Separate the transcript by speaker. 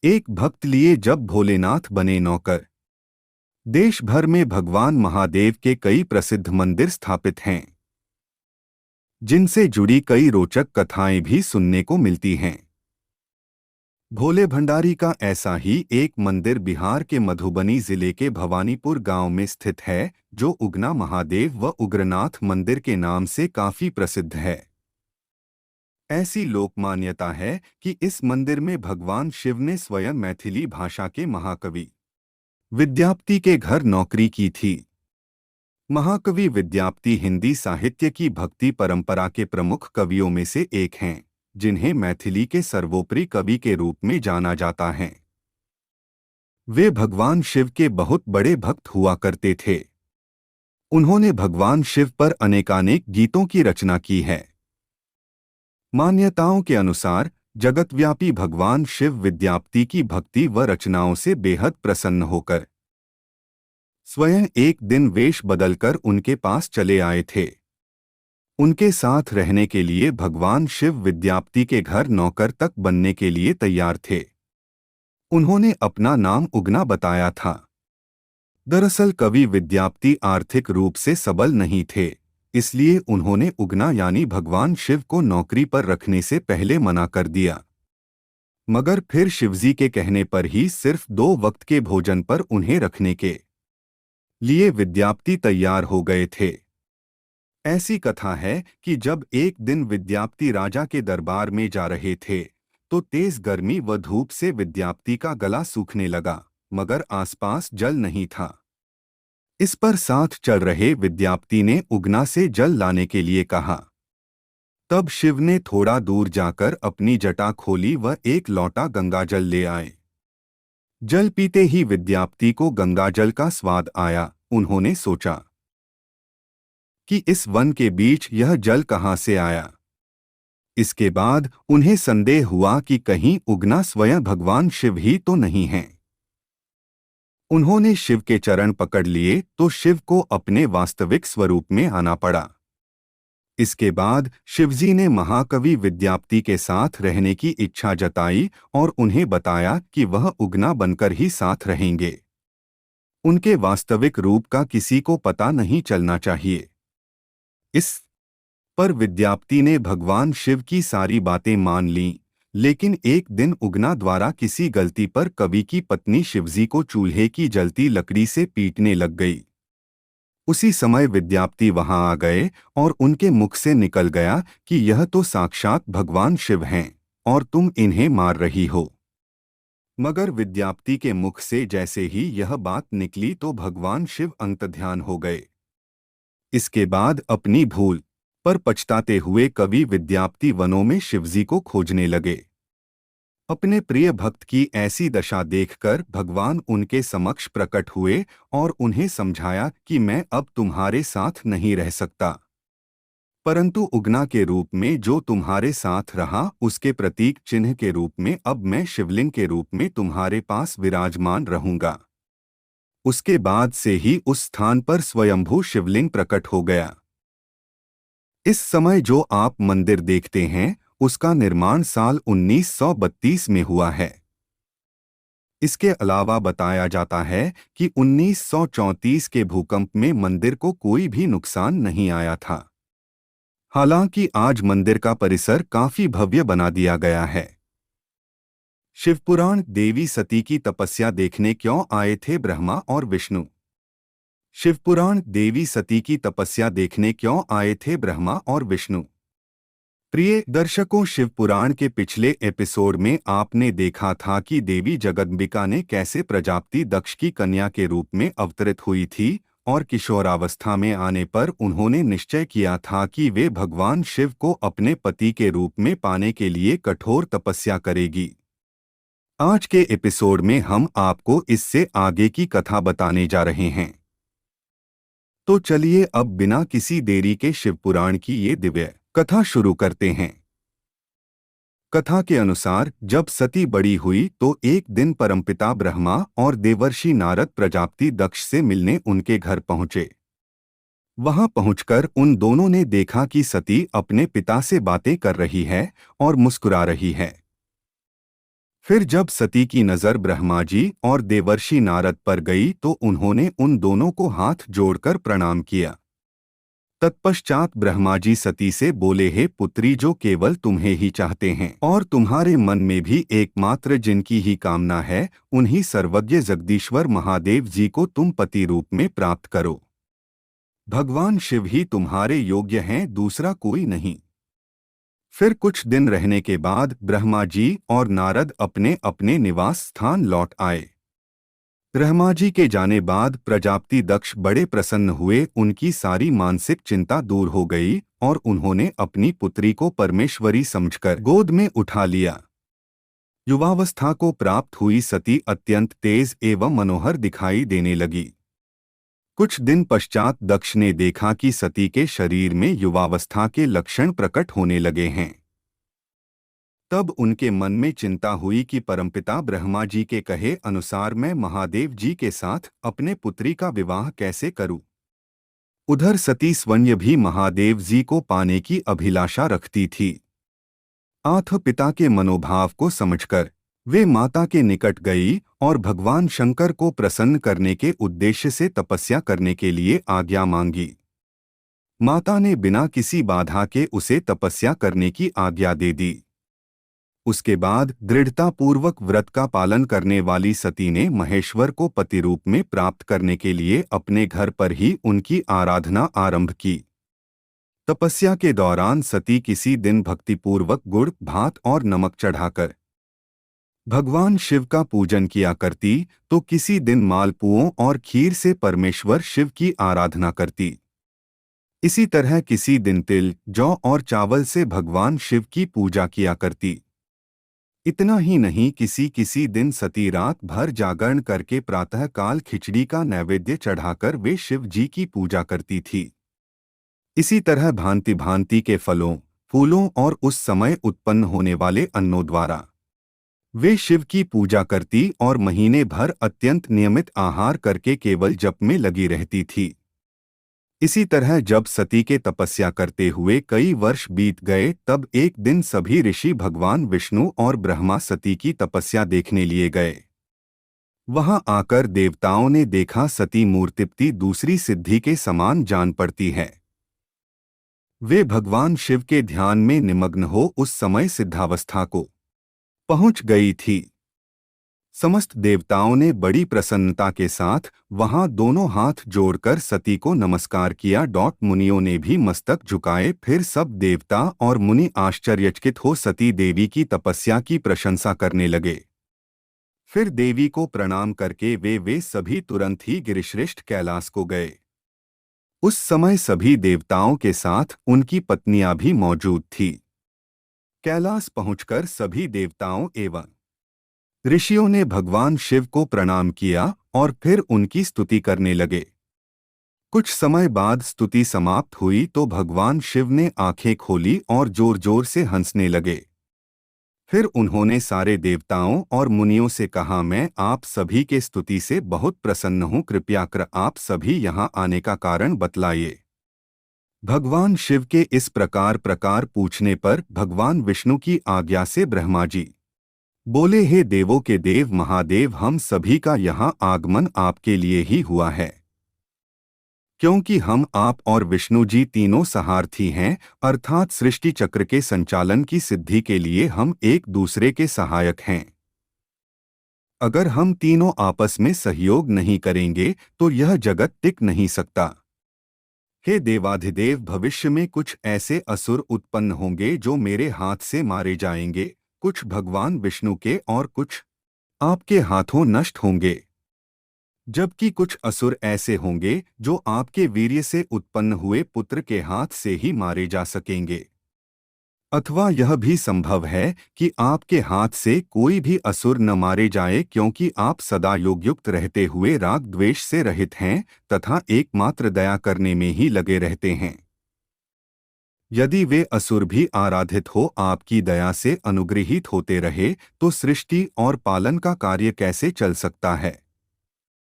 Speaker 1: एक भक्त लिए जब भोलेनाथ बने नौकर। देश भर में भगवान महादेव के कई प्रसिद्ध मंदिर स्थापित हैं, जिनसे जुड़ी कई रोचक कथाएं भी सुनने को मिलती हैं। भोले भंडारी का ऐसा ही एक मंदिर बिहार के मधुबनी जिले के भवानीपुर गांव में स्थित है, जो उगना महादेव व उग्रनाथ मंदिर के नाम से काफी प्रसिद्ध है। ऐसी लोक मान्यता है कि इस मंदिर में भगवान शिव ने स्वयं मैथिली भाषा के महाकवि विद्यापति के घर नौकरी की थी। महाकवि विद्यापति हिंदी साहित्य की भक्ति परंपरा के प्रमुख कवियों में से एक हैं, जिन्हें मैथिली के सर्वोपरि कवि के रूप में जाना जाता है। वे भगवान शिव के बहुत बड़े भक्त हुआ करते थे। उन्होंने भगवान शिव पर अनेकानेक गीतों की रचना की है। मान्यताओं के अनुसार जगतव्यापी भगवान शिव विद्यापति की भक्ति व रचनाओं से बेहद प्रसन्न होकर स्वयं एक दिन वेश बदलकर उनके पास चले आए थे। उनके साथ रहने के लिए भगवान शिव विद्यापति के घर नौकर तक बनने के लिए तैयार थे। उन्होंने अपना नाम उगना बताया था। दरअसल कवि विद्यापति आर्थिक रूप से सबल नहीं थे, इसलिए उन्होंने उगना यानी भगवान शिव को नौकरी पर रखने से पहले मना कर दिया। मगर फिर शिवजी के कहने पर ही सिर्फ 2 वक्त के भोजन पर उन्हें रखने के लिए विद्यापति तैयार हो गए थे। ऐसी कथा है कि जब एक दिन विद्यापति राजा के दरबार में जा रहे थे, तो तेज गर्मी व धूप से विद्यापति का गला सूखने लगा, मगर आसपास जल नहीं था। इस पर साथ चल रहे विद्यापति ने उगना से जल लाने के लिए कहा। तब शिव ने थोड़ा दूर जाकर अपनी जटा खोली व एक लोटा गंगाजल ले आए। जल पीते ही विद्यापति को गंगाजल का स्वाद आया। उन्होंने सोचा कि इस वन के बीच यह जल कहाँ से आया। इसके बाद उन्हें संदेह हुआ कि कहीं उगना स्वयं भगवान शिव ही तो नहीं हैं। उन्होंने शिव के चरण पकड़ लिए तो शिव को अपने वास्तविक स्वरूप में आना पड़ा। इसके बाद शिवजी ने महाकवि विद्यापति के साथ रहने की इच्छा जताई और उन्हें बताया कि वह उगना बनकर ही साथ रहेंगे। उनके वास्तविक रूप का किसी को पता नहीं चलना चाहिए। इस पर विद्यापति ने भगवान शिव की सारी बातें मान लीं, लेकिन एक दिन उगना द्वारा किसी गलती पर कवि की पत्नी शिवजी को चूल्हे की जलती लकड़ी से पीटने लग गई। उसी समय विद्यापति वहां आ गए और उनके मुख से निकल गया कि यह तो साक्षात भगवान शिव हैं और तुम इन्हें मार रही हो। मगर विद्यापति के मुख से जैसे ही यह बात निकली तो भगवान शिव अंतर्ध्यान हो गए। इसके बाद अपनी भूल पर पछताते हुए कवि विद्यापति वनों में शिवजी को खोजने लगे। अपने प्रिय भक्त की ऐसी दशा देखकर भगवान उनके समक्ष प्रकट हुए और उन्हें समझाया कि मैं अब तुम्हारे साथ नहीं रह सकता, परंतु उगना के रूप में जो तुम्हारे साथ रहा उसके प्रतीक चिन्ह के रूप में अब मैं शिवलिंग के रूप में तुम्हारे पास विराजमान रहूंगा। उसके बाद से ही उस स्थान पर स्वयंभू शिवलिंग प्रकट हो गया। इस समय जो आप मंदिर देखते हैं उसका निर्माण साल 1932 में हुआ है। इसके अलावा बताया जाता है कि 1934 के भूकंप में मंदिर को कोई भी नुकसान नहीं आया था। हालांकि आज मंदिर का परिसर काफी भव्य बना दिया गया है। शिवपुराण देवी सती की तपस्या देखने क्यों आए थे ब्रह्मा और विष्णु? शिवपुराण देवी सती की तपस्या देखने क्यों आए थे ब्रह्मा और विष्णु? प्रिय दर्शकों, शिवपुराण के पिछले एपिसोड में आपने देखा था कि देवी जगदम्बिका ने कैसे प्रजापति दक्ष की कन्या के रूप में अवतरित हुई थी और किशोरावस्था में आने पर उन्होंने निश्चय किया था कि वे भगवान शिव को अपने पति के रूप में पाने के लिए कठोर तपस्या करेगी। आज के एपिसोड में हम आपको इससे आगे की कथा बताने जा रहे हैं। तो चलिए अब बिना किसी देरी के शिवपुराण की ये दिव्य कथा शुरू करते हैं। कथा के अनुसार जब सती बड़ी हुई तो एक दिन परमपिता ब्रह्मा और देवर्षि नारद प्रजापति दक्ष से मिलने उनके घर पहुंचे। वहां पहुंचकर उन दोनों ने देखा कि सती अपने पिता से बातें कर रही है और मुस्कुरा रही है। फिर जब सती की नजर ब्रह्मा जी और देवर्षि नारद पर गई तो उन्होंने उन दोनों को हाथ जोड़कर प्रणाम किया। तत्पश्चात ब्रह्मा जी सती से बोले, हे पुत्री, जो केवल तुम्हें ही चाहते हैं और तुम्हारे मन में भी एकमात्र जिनकी ही कामना है, उन्हीं सर्वज्ञ जगदीश्वर महादेव जी को तुम पति रूप में प्राप्त करो। भगवान शिव ही तुम्हारे योग्य हैं, दूसरा कोई नहीं। फिर कुछ दिन रहने के बाद ब्रह्मा जी और नारद अपने अपने निवास स्थान लौट आए। ब्रह्मा जी के जाने बाद प्रजापति दक्ष बड़े प्रसन्न हुए, उनकी सारी मानसिक चिंता दूर हो गई और उन्होंने अपनी पुत्री को परमेश्वरी समझकर गोद में उठा लिया। युवावस्था को प्राप्त हुई सती अत्यंत तेज एवं मनोहर दिखाई देने लगी। कुछ दिन पश्चात दक्ष ने देखा कि सती के शरीर में युवावस्था के लक्षण प्रकट होने लगे हैं। तब उनके मन में चिंता हुई कि परमपिता ब्रह्मा जी के कहे अनुसार मैं महादेव जी के साथ अपने पुत्री का विवाह कैसे करूं। उधर सती स्वयं भी महादेव जी को पाने की अभिलाषा रखती थी। आठ पिता के मनोभाव को समझकर वे माता के निकट गई और भगवान शंकर को प्रसन्न करने के उद्देश्य से तपस्या करने के लिए आज्ञा मांगी। माता ने बिना किसी बाधा के उसे तपस्या करने की आज्ञा दे दी। उसके बाद दृढ़तापूर्वक व्रत का पालन करने वाली सती ने महेश्वर को पति रूप में प्राप्त करने के लिए अपने घर पर ही उनकी आराधना आरंभ की। तपस्या के दौरान सती किसी दिन भक्तिपूर्वक गुड़, भात और नमक चढ़ाकर भगवान शिव का पूजन किया करती, तो किसी दिन मालपुओं और खीर से परमेश्वर शिव की आराधना करती। इसी तरह किसी दिन तिल, जौ और चावल से भगवान शिव की पूजा किया करती। इतना ही नहीं, किसी किसी दिन सती रात भर जागरण करके प्रातःकाल खिचड़ी का नैवेद्य चढ़ाकर वे शिव जी की पूजा करती थी। इसी तरह भांति भांति के फलों, फूलों और उस समय उत्पन्न होने वाले अन्नों द्वारा वे शिव की पूजा करती और महीने भर अत्यंत नियमित आहार करके केवल जप में लगी रहती थी। इसी तरह जब सती के तपस्या करते हुए कई वर्ष बीत गए, तब एक दिन सभी ऋषि भगवान विष्णु और ब्रह्मा सती की तपस्या देखने लिए गए। वहां आकर देवताओं ने देखा सती मूर्तिपति दूसरी सिद्धि के समान जान पड़ती है। वे भगवान शिव के ध्यान में निमग्न हो उस समय सिद्धावस्था को पहुंच गई थी। समस्त देवताओं ने बड़ी प्रसन्नता के साथ वहां दोनों हाथ जोड़कर सती को नमस्कार किया। मुनियों ने भी मस्तक झुकाए। फिर सब देवता और मुनि आश्चर्यचकित हो सती देवी की तपस्या की प्रशंसा करने लगे। फिर देवी को प्रणाम करके वे सभी तुरंत ही गिरिश्रेष्ठ कैलाश को गए। उस समय सभी देवताओं के साथ उनकी पत्नियां भी मौजूद थी। कैलाश पहुंचकर सभी देवताओं एवं ऋषियों ने भगवान शिव को प्रणाम किया और फिर उनकी स्तुति करने लगे। कुछ समय बाद स्तुति समाप्त हुई तो भगवान शिव ने आंखें खोली और जोर जोर से हंसने लगे। फिर उन्होंने सारे देवताओं और मुनियों से कहा, मैं आप सभी के स्तुति से बहुत प्रसन्न हूँ, कृपया कर आप सभी यहाँ आने का कारण बतलाइए। भगवान शिव के इस प्रकार पूछने पर भगवान विष्णु की आज्ञा से ब्रह्मा जी बोले, हे देवों के देव महादेव, हम सभी का यहाँ आगमन आपके लिए ही हुआ है, क्योंकि हम आप और विष्णु जी तीनों सहारथी हैं, अर्थात सृष्टि चक्र के संचालन की सिद्धि के लिए हम एक दूसरे के सहायक हैं। अगर हम तीनों आपस में सहयोग नहीं करेंगे तो यह जगत टिक नहीं सकता। हे देवाधिदेव, भविष्य में कुछ ऐसे असुर उत्पन्न होंगे जो मेरे हाथ से मारे जाएंगे, कुछ भगवान विष्णु के और कुछ आपके हाथों नष्ट होंगे, जबकि कुछ असुर ऐसे होंगे जो आपके वीर्य से उत्पन्न हुए पुत्र के हाथ से ही मारे जा सकेंगे। अथवा यह भी संभव है कि आपके हाथ से कोई भी असुर न मारे जाए, क्योंकि आप सदा योगयुक्त रहते हुए राग द्वेष से रहित हैं तथा एकमात्र दया करने में ही लगे रहते हैं। यदि वे असुर भी आराधित हो आपकी दया से अनुग्रहित होते रहे तो सृष्टि और पालन का कार्य कैसे चल सकता है।